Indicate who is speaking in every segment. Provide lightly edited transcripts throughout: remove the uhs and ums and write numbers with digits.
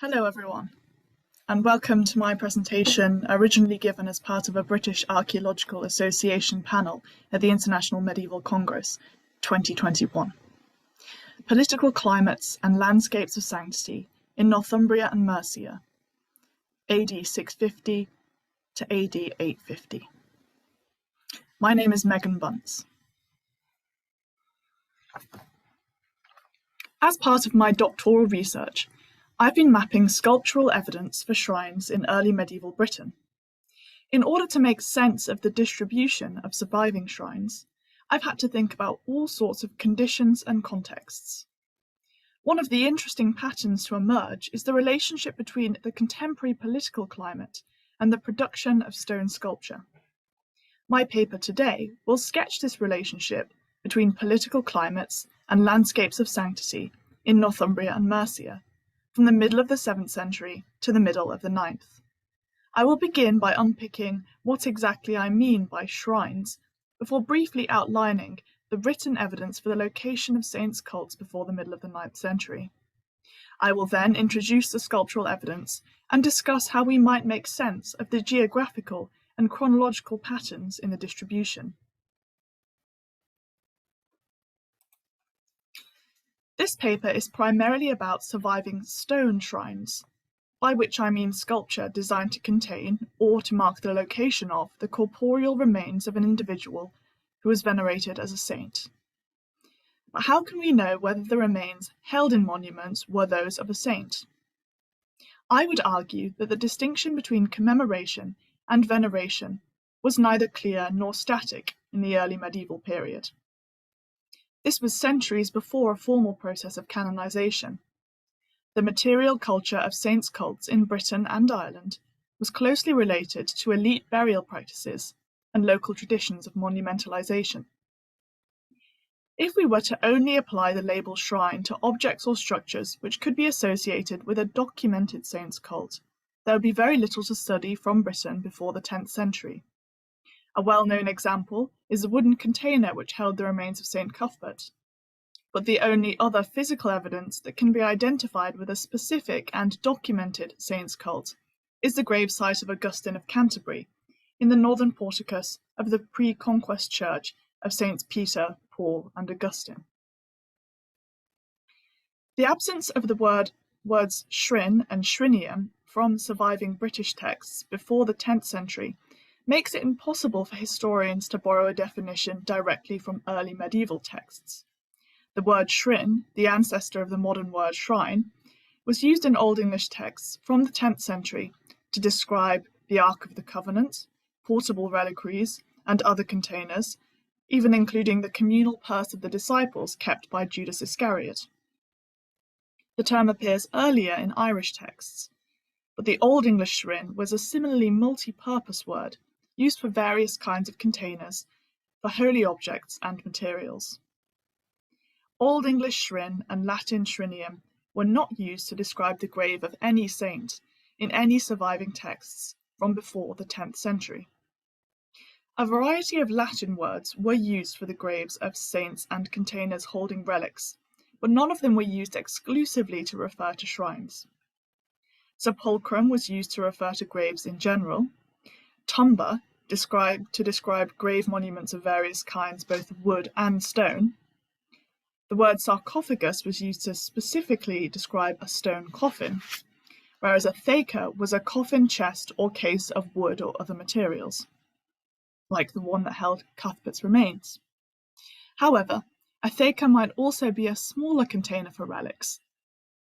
Speaker 1: Hello everyone, and welcome to my presentation, originally given as part of a British Archaeological Association panel at the International Medieval Congress 2021. Political Climates and Landscapes of Sanctity in Northumbria and Mercia, AD 650 to AD 850. My name is Megan Bunce. As part of my doctoral research, I've been mapping sculptural evidence for shrines in early medieval Britain. In order to make sense of the distribution of surviving shrines, I've had to think about all sorts of conditions and contexts. One of the interesting patterns to emerge is the relationship between the contemporary political climate and the production of stone sculpture. My paper today will sketch this relationship between political climates and landscapes of sanctity in Northumbria and Mercia, from the middle of the 7th century to the middle of the 9th. I will begin by unpicking what exactly I mean by shrines, before briefly outlining the written evidence for the location of saints' cults before the middle of the 9th century. I will then introduce the sculptural evidence and discuss how we might make sense of the geographical and chronological patterns in the distribution. This paper is primarily about surviving stone shrines, by which I mean sculpture designed to contain or to mark the location of the corporeal remains of an individual who was venerated as a saint. But how can we know whether the remains held in monuments were those of a saint? I would argue that the distinction between commemoration and veneration was neither clear nor static in the early medieval period. This was centuries before a formal process of canonization. The material culture of saints' cults in Britain and Ireland was closely related to elite burial practices and local traditions of monumentalization. If we were to only apply the label shrine to objects or structures which could be associated with a documented saints' cult, there would be very little to study from Britain before the 10th century. A well-known example is a wooden container which held the remains of St. Cuthbert. But the only other physical evidence that can be identified with a specific and documented saint's cult is the gravesite of Augustine of Canterbury in the northern porticus of the pre-conquest church of Saints Peter, Paul, and Augustine. The absence of the words shrine and shrinium from surviving British texts before the 10th century makes it impossible for historians to borrow a definition directly from early medieval texts. The word shrine, the ancestor of the modern word shrine, was used in Old English texts from the 10th century to describe the Ark of the Covenant, portable reliquaries, and other containers, even including the communal purse of the disciples kept by Judas Iscariot. The term appears earlier in Irish texts, but the Old English shrine was a similarly multi-purpose word used for various kinds of containers, for holy objects and materials. Old English shrine and Latin shrinium were not used to describe the grave of any saint in any surviving texts from before the 10th century. A variety of Latin words were used for the graves of saints and containers holding relics, but none of them were used exclusively to refer to shrines. Sepulchrum was used to refer to graves in general. Tumba, to describe grave monuments of various kinds, both of wood and stone. The word sarcophagus was used to specifically describe a stone coffin, whereas a theca was a coffin chest or case of wood or other materials, like the one that held Cuthbert's remains. However, a theca might also be a smaller container for relics,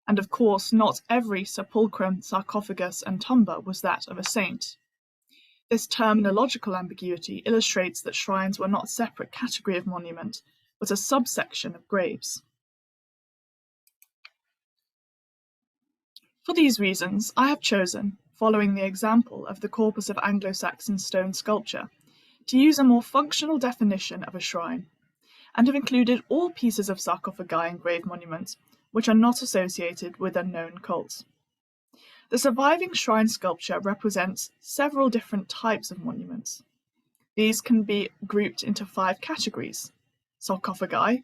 Speaker 1: and of course not every sepulchrum, sarcophagus, and tumba was that of a saint. This terminological ambiguity illustrates that shrines were not a separate category of monument, but a subsection of graves. For these reasons, I have chosen, following the example of the corpus of Anglo-Saxon stone sculpture, to use a more functional definition of a shrine, and have included all pieces of sarcophagi and grave monuments which are not associated with a known cult. The surviving shrine sculpture represents several different types of monuments. These can be grouped into 5 categories: sarcophagi,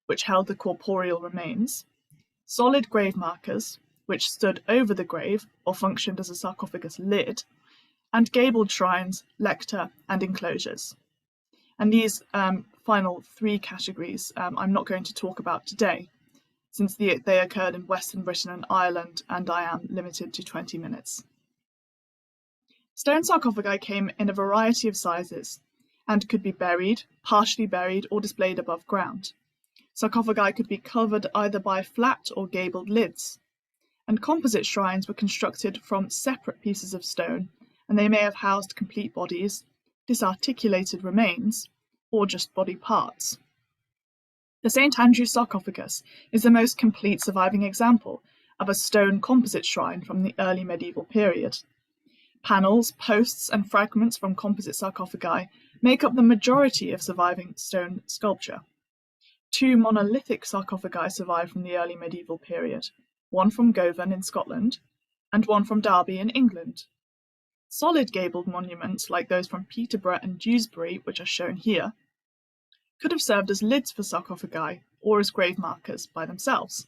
Speaker 1: which held the corporeal remains, solid grave markers, which stood over the grave or functioned as a sarcophagus lid, and gabled shrines, lecta, and enclosures. And these final three categories I'm not going to talk about today, since they occurred in Western Britain and Ireland, and I am limited to 20 minutes. Stone sarcophagi came in a variety of sizes and could be buried, partially buried, or displayed above ground. Sarcophagi could be covered either by flat or gabled lids, and composite shrines were constructed from separate pieces of stone, and they may have housed complete bodies, disarticulated remains, or just body parts. The St. Andrew's sarcophagus is the most complete surviving example of a stone composite shrine from the early medieval period. Panels, posts, and fragments from composite sarcophagi make up the majority of surviving stone sculpture. Two monolithic sarcophagi survive from the early medieval period, one from Govan in Scotland and one from Derby in England. Solid gabled monuments, like those from Peterborough and Dewsbury, which are shown here, could have served as lids for sarcophagi or as grave markers by themselves.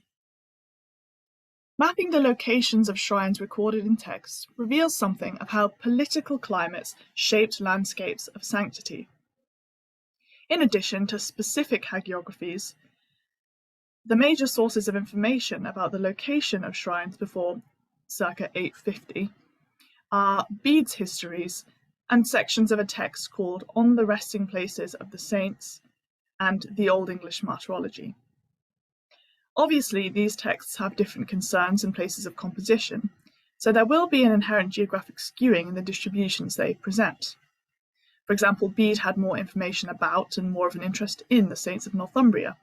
Speaker 1: Mapping the locations of shrines recorded in text reveals something of how political climates shaped landscapes of sanctity. In addition to specific hagiographies, the major sources of information about the location of shrines before circa 850 are beads histories and sections of a text called On the Resting Places of the Saints and the Old English Martyrology. Obviously, these texts have different concerns and places of composition, so there will be an inherent geographic skewing in the distributions they present. For example, Bede had more information about and more of an interest in the saints of Northumbria.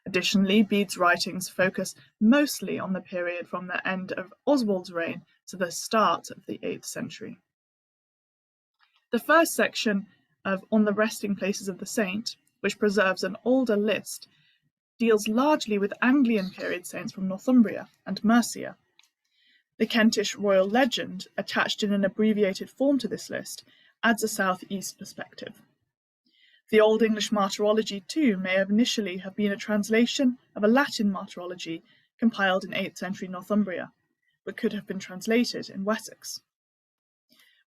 Speaker 1: Additionally, Bede's writings focus mostly on the period from the end of Oswald's reign to the start of the 8th century. The first section of On the Resting Places of the Saint, which preserves an older list, deals largely with Anglian period saints from Northumbria and Mercia. The Kentish royal legend, attached in an abbreviated form to this list, adds a southeast perspective. The Old English Martyrology, too, may initially have been a translation of a Latin martyrology compiled in 8th century Northumbria, but could have been translated in Wessex.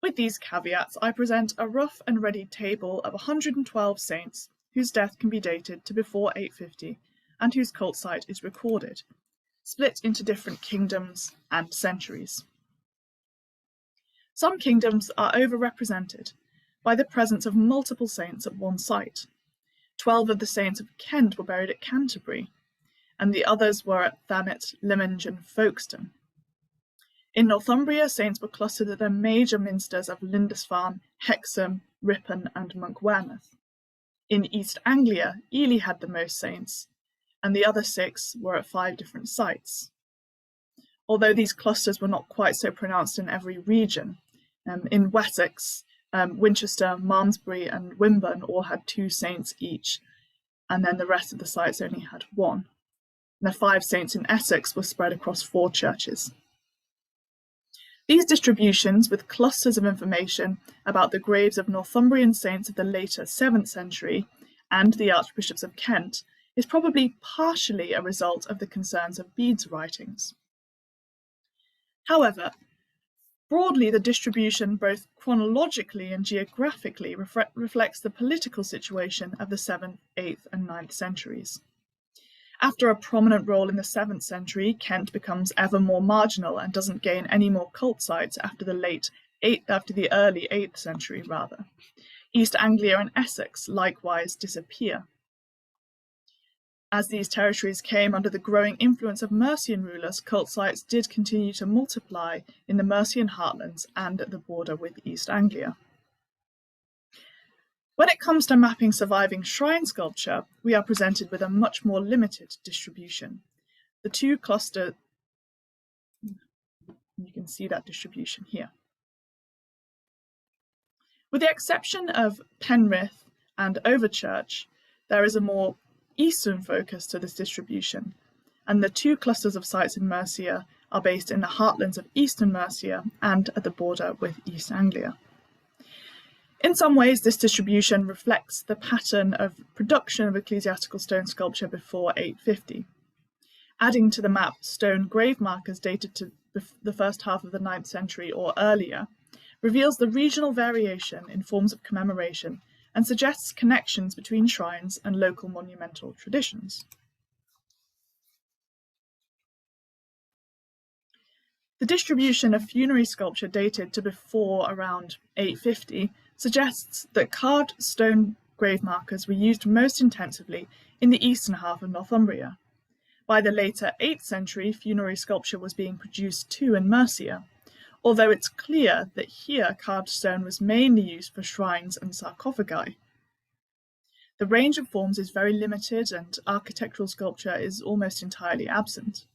Speaker 1: With these caveats, I present a rough and ready table of 112 saints whose death can be dated to before 850 and whose cult site is recorded, split into different kingdoms and centuries. Some kingdoms are overrepresented by the presence of multiple saints at one site. 12 of the saints of Kent were buried at Canterbury, and the others were at Thanet, Lyminge, and Folkestone. In Northumbria, saints were clustered at the major minsters of Lindisfarne, Hexham, Ripon, and Monkwearmouth. In East Anglia, Ely had the most saints, and the other 6 were at 5 different sites. Although these clusters were not quite so pronounced in every region, in Wessex, Winchester, Malmesbury, and Wimborne all had 2 saints each, and then the rest of the sites only had 1. And the 5 saints in Essex were spread across 4 churches. These distributions, with clusters of information about the graves of Northumbrian saints of the later 7th century and the archbishops of Kent, is probably partially a result of the concerns of Bede's writings. However, broadly, the distribution, both chronologically and geographically, reflects the political situation of the 7th, 8th, and 9th centuries. After a prominent role in the 7th century, Kent becomes ever more marginal and doesn't gain any more cult sites after the early 8th century. East Anglia and Essex likewise disappear. As these territories came under the growing influence of Mercian rulers, cult sites did continue to multiply in the Mercian heartlands and at the border with East Anglia. When it comes to mapping surviving shrine sculpture, we are presented with a much more limited distribution. The 2 clusters, you can see that distribution here. With the exception of Penrith and Overchurch, there is a more eastern focus to this distribution, and the 2 clusters of sites in Mercia are based in the heartlands of eastern Mercia and at the border with East Anglia. In some ways, this distribution reflects the pattern of production of ecclesiastical stone sculpture before 850. Adding to the map stone grave markers dated to the first half of the 9th century or earlier reveals the regional variation in forms of commemoration and suggests connections between shrines and local monumental traditions. The distribution of funerary sculpture dated to before around 850 suggests that carved stone grave markers were used most intensively in the eastern half of Northumbria. By the later 8th century, funerary sculpture was being produced too in Mercia, although it's clear that here carved stone was mainly used for shrines and sarcophagi. The range of forms is very limited and architectural sculpture is almost entirely absent.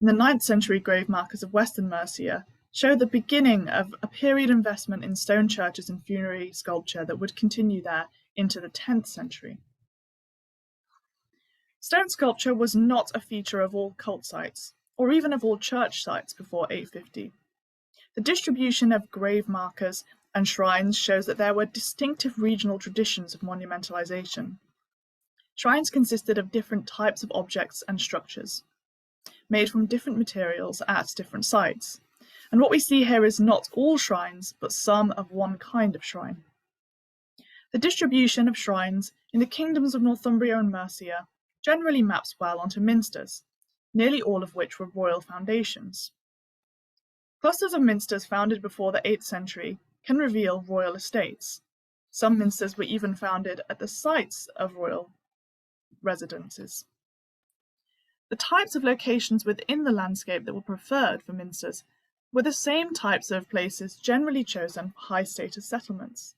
Speaker 1: The 9th century grave markers of western Mercia show the beginning of a period investment in stone churches and funerary sculpture that would continue there into the 10th century. Stone sculpture was not a feature of all cult sites, or even of all church sites before 850. The distribution of grave markers and shrines shows that there were distinctive regional traditions of monumentalization. Shrines consisted of different types of objects and structures, made from different materials at different sites. And what we see here is not all shrines, but some of one kind of shrine. The distribution of shrines in the kingdoms of Northumbria and Mercia generally maps well onto minsters, nearly all of which were royal foundations. Clusters of minsters founded before the 8th century can reveal royal estates. Some minsters were even founded at the sites of royal residences. The types of locations within the landscape that were preferred for minsters were the same types of places generally chosen for high-status settlements.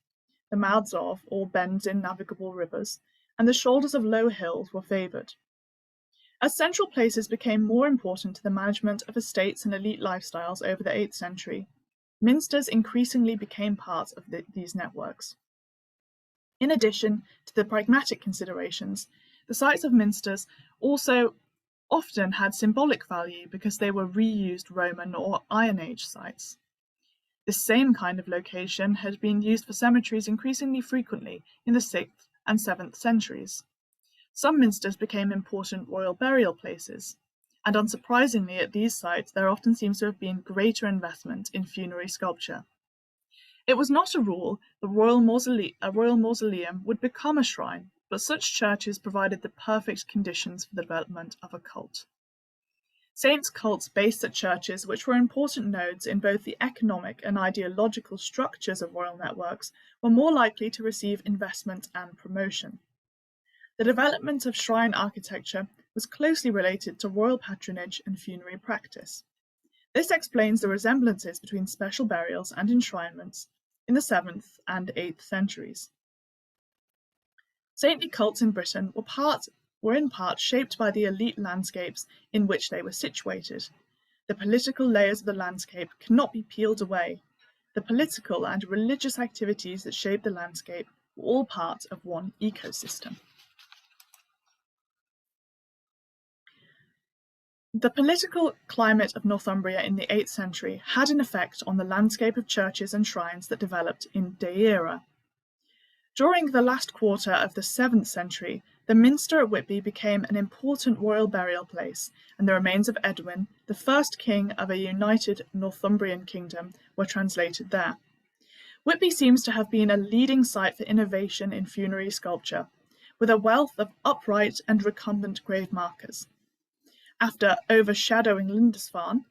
Speaker 1: The mouths of, or bends in navigable rivers, and the shoulders of low hills were favoured. As central places became more important to the management of estates and elite lifestyles over the 8th century, minsters increasingly became part of these networks. In addition to the pragmatic considerations, the sites of minsters also often had symbolic value because they were reused Roman or Iron Age sites. This same kind of location had been used for cemeteries increasingly frequently in the 6th and 7th centuries. Some minsters became important royal burial places, and unsurprisingly at these sites there often seems to have been greater investment in funerary sculpture. It was not a rule that a royal mausoleum would become a shrine, but such churches provided the perfect conditions for the development of a cult. Saints' cults based at churches which were important nodes in both the economic and ideological structures of royal networks were more likely to receive investment and promotion. The development of shrine architecture was closely related to royal patronage and funerary practice. This explains the resemblances between special burials and enshrinements in the 7th and 8th centuries. Saintly cults in Britain were in part shaped by the elite landscapes in which they were situated. The political layers of the landscape cannot be peeled away. The political and religious activities that shaped the landscape were all part of one ecosystem. The political climate of Northumbria in the 8th century had an effect on the landscape of churches and shrines that developed in Deira. During the last quarter of the 7th century, the minster at Whitby became an important royal burial place, and the remains of Edwin, the first king of a united Northumbrian kingdom, were translated there. Whitby seems to have been a leading site for innovation in funerary sculpture, with a wealth of upright and recumbent grave markers. After overshadowing Lindisfarne,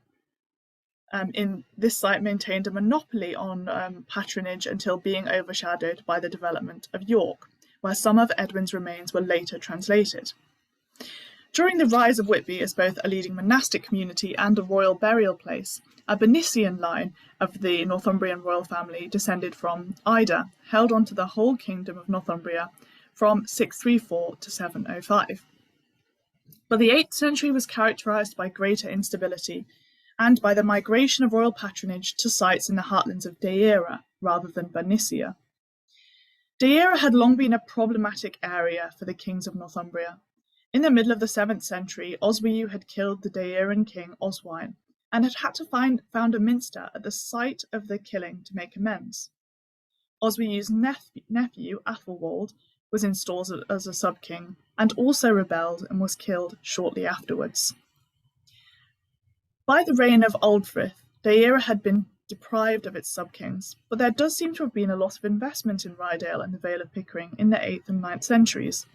Speaker 1: this site maintained a monopoly on patronage until being overshadowed by the development of York, where some of Edwin's remains were later translated. During the rise of Whitby as both a leading monastic community and a royal burial place, a Bernician line of the Northumbrian royal family descended from Ida, held on to the whole kingdom of Northumbria from 634 to 705. But the 8th century was characterised by greater instability, and by the migration of royal patronage to sites in the heartlands of Deira rather than Bernicia. Deira had long been a problematic area for the kings of Northumbria. In the middle of the 7th century, Oswiu had killed the Deiran king Oswine, and had to found a minster at the site of the killing to make amends. Oswiu's nephew, Athelwold, was installed as a sub-king, and also rebelled and was killed shortly afterwards. By the reign of Aldfrith, Deira had been deprived of its sub-kings, but there does seem to have been a lot of investment in Rydale and the Vale of Pickering in the 8th and 9th centuries,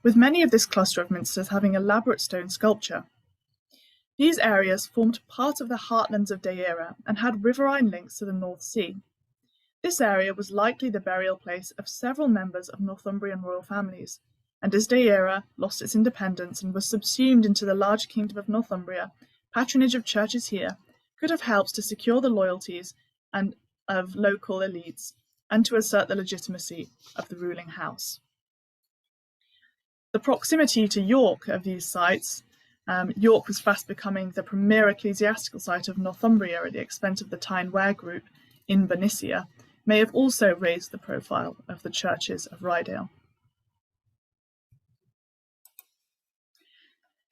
Speaker 1: with many of this cluster of minsters having elaborate stone sculpture. These areas formed part of the heartlands of Deira and had riverine links to the North Sea. This area was likely the burial place of several members of Northumbrian royal families, and as Deira lost its independence and was subsumed into the large kingdom of Northumbria, patronage of churches here could have helped to secure the loyalties of local elites and to assert the legitimacy of the ruling house. The proximity to York of these sites, York was fast becoming the premier ecclesiastical site of Northumbria at the expense of the Tyne Ware group in Bernicia, may have also raised the profile of the churches of Rydale.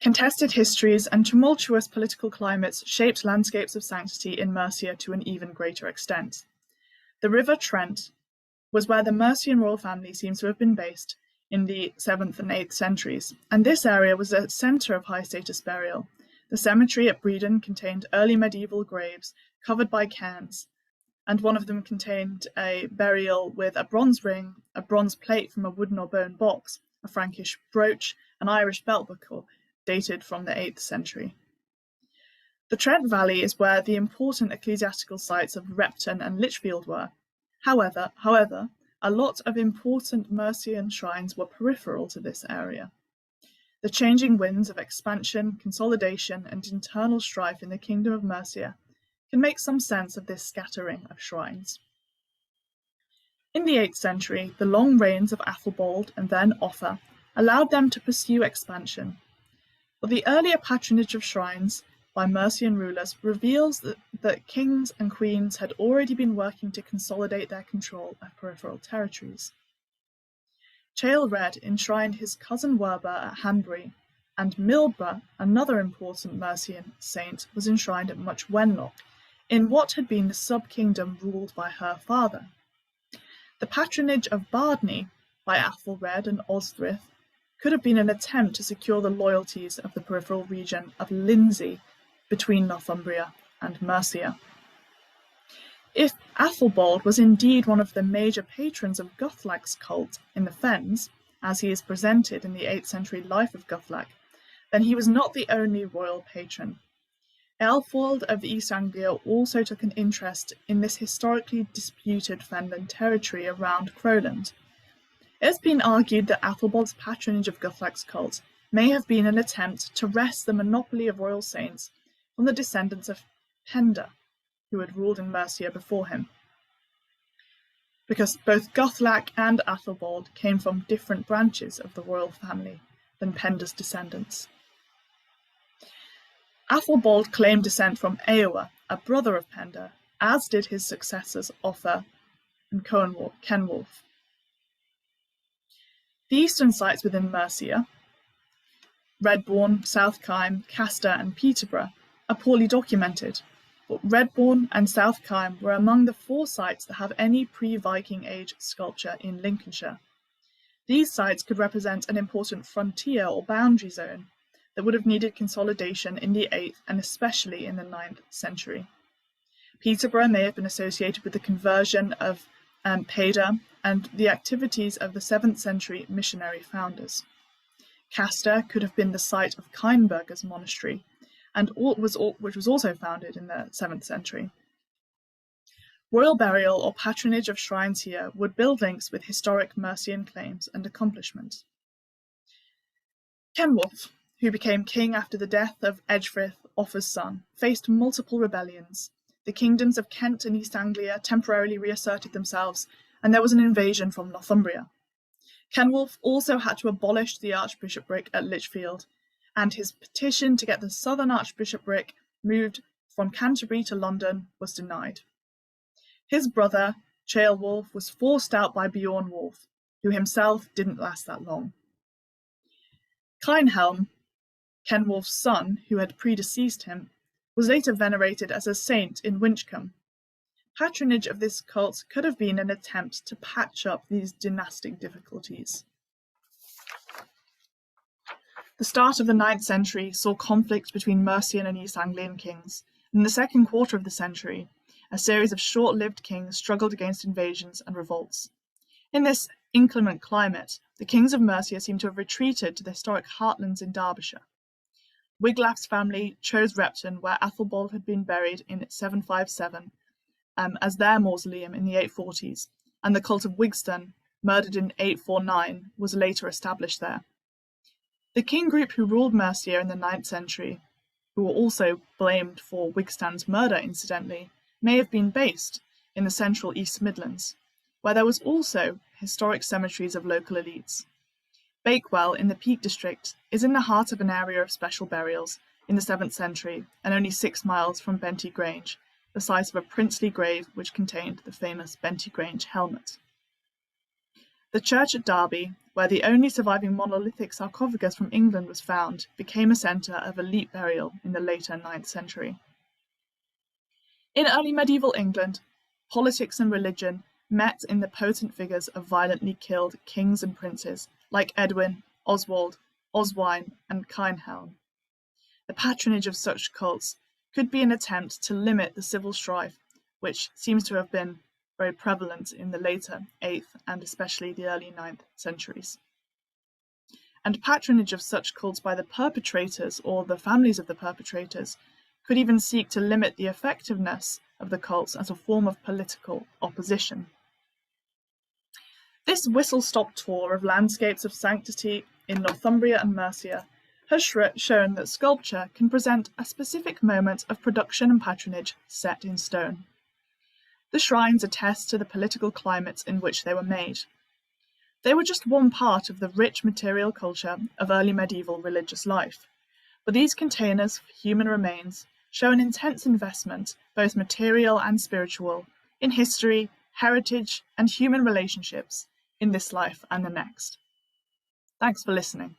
Speaker 1: Contested histories and tumultuous political climates shaped landscapes of sanctity in Mercia to an even greater extent. The River Trent was where the Mercian royal family seems to have been based in the 7th and 8th centuries, and this area was a centre of high-status burial. The cemetery at Bredon contained early medieval graves covered by cairns, and one of them contained a burial with a bronze ring, a bronze plate from a wooden or bone box, a Frankish brooch, an Irish belt buckle, dated from the 8th century. The Trent Valley is where the important ecclesiastical sites of Repton and Lichfield were. However, a lot of important Mercian shrines were peripheral to this area. The changing winds of expansion, consolidation, and internal strife in the Kingdom of Mercia can make some sense of this scattering of shrines. In the 8th century, the long reigns of Athelbald and then Offa allowed them to pursue expansion, but the earlier patronage of shrines by Mercian rulers reveals that kings and queens had already been working to consolidate their control of peripheral territories. Ceolred enshrined his cousin Werber at Hanbury, and Milbra, another important Mercian saint, was enshrined at Much Wenlock, in what had been the sub-kingdom ruled by her father. The patronage of Bardney by Athelred and Osthryth could have been an attempt to secure the loyalties of the peripheral region of Lindsey between Northumbria and Mercia. If Athelbald was indeed one of the major patrons of Guthlac's cult in the Fens, as he is presented in the 8th century life of Guthlac, then he was not the only royal patron. Aelfwald of East Anglia also took an interest in this historically disputed Fenland territory around Crowland. It has been argued that Athelbald's patronage of Guthlac's cult may have been an attempt to wrest the monopoly of royal saints from the descendants of Penda, who had ruled in Mercia before him, because both Guthlac and Athelbald came from different branches of the royal family than Penda's descendants. Athelbald claimed descent from Eowa, a brother of Penda, as did his successors Offa and Kenwulf. The eastern sites within Mercia, Redbourne, South Kime, Castor and Peterborough, are poorly documented, but Redbourne and South Kime were among the 4 sites that have any pre-Viking Age sculpture in Lincolnshire. These sites could represent an important frontier or boundary zone that would have needed consolidation in the 8th and especially in the 9th century. Peterborough may have been associated with the conversion of Peda and the activities of the 7th century missionary founders. Castor could have been the site of Kynberger's monastery, which was also founded in the 7th century. Royal burial or patronage of shrines here would build links with historic Mercian claims and accomplishments. Kenwulf, who became king after the death of Edgefrith, Offa's son, faced multiple rebellions. The kingdoms of Kent and East Anglia temporarily reasserted themselves, and there was an invasion from Northumbria. Kenwulf also had to abolish the archbishopric at Lichfield, and his petition to get the southern archbishopric moved from Canterbury to London was denied. His brother, Ceolwulf, was forced out by Beornwulf, who himself didn't last that long. Kleinhelm, Kenwulf's son, who had predeceased him, was later venerated as a saint in Winchcombe. Patronage of this cult could have been an attempt to patch up these dynastic difficulties. The start of the 9th century saw conflict between Mercian and East Anglian kings. In the second quarter of the century, a series of short-lived kings struggled against invasions and revolts. In this inclement climate, the kings of Mercia seem to have retreated to the historic heartlands in Derbyshire. Wiglaf's family chose Repton, where Athelbald had been buried in 757, as their mausoleum in the 840s, and the cult of Wigstan, murdered in 849, was later established there. The king group who ruled Mercia in the 9th century, who were also blamed for Wigstan's murder incidentally, may have been based in the central East Midlands, where there was also historic cemeteries of local elites. Bakewell in the Peak District is in the heart of an area of special burials in the 7th century and only 6 miles from Benty Grange, the site of a princely grave which contained the famous Benty Grange helmet. The church at Derby, where the only surviving monolithic sarcophagus from England was found, became a centre of elite burial in the later 9th century. In early medieval England, politics and religion met in the potent figures of violently killed kings and princes like Edwin, Oswald, Oswine, and Kinhelm. The patronage of such cults could be an attempt to limit the civil strife, which seems to have been very prevalent in the later 8th and especially the early 9th centuries. And patronage of such cults by the perpetrators or the families of the perpetrators could even seek to limit the effectiveness of the cults as a form of political opposition. This whistle-stop tour of landscapes of sanctity in Northumbria and Mercia has shown that sculpture can present a specific moment of production and patronage set in stone. The shrines attest to the political climates in which they were made. They were just one part of the rich material culture of early medieval religious life, but these containers for human remains show an intense investment, both material and spiritual, in history, heritage, and human relationships in this life and the next. Thanks for listening.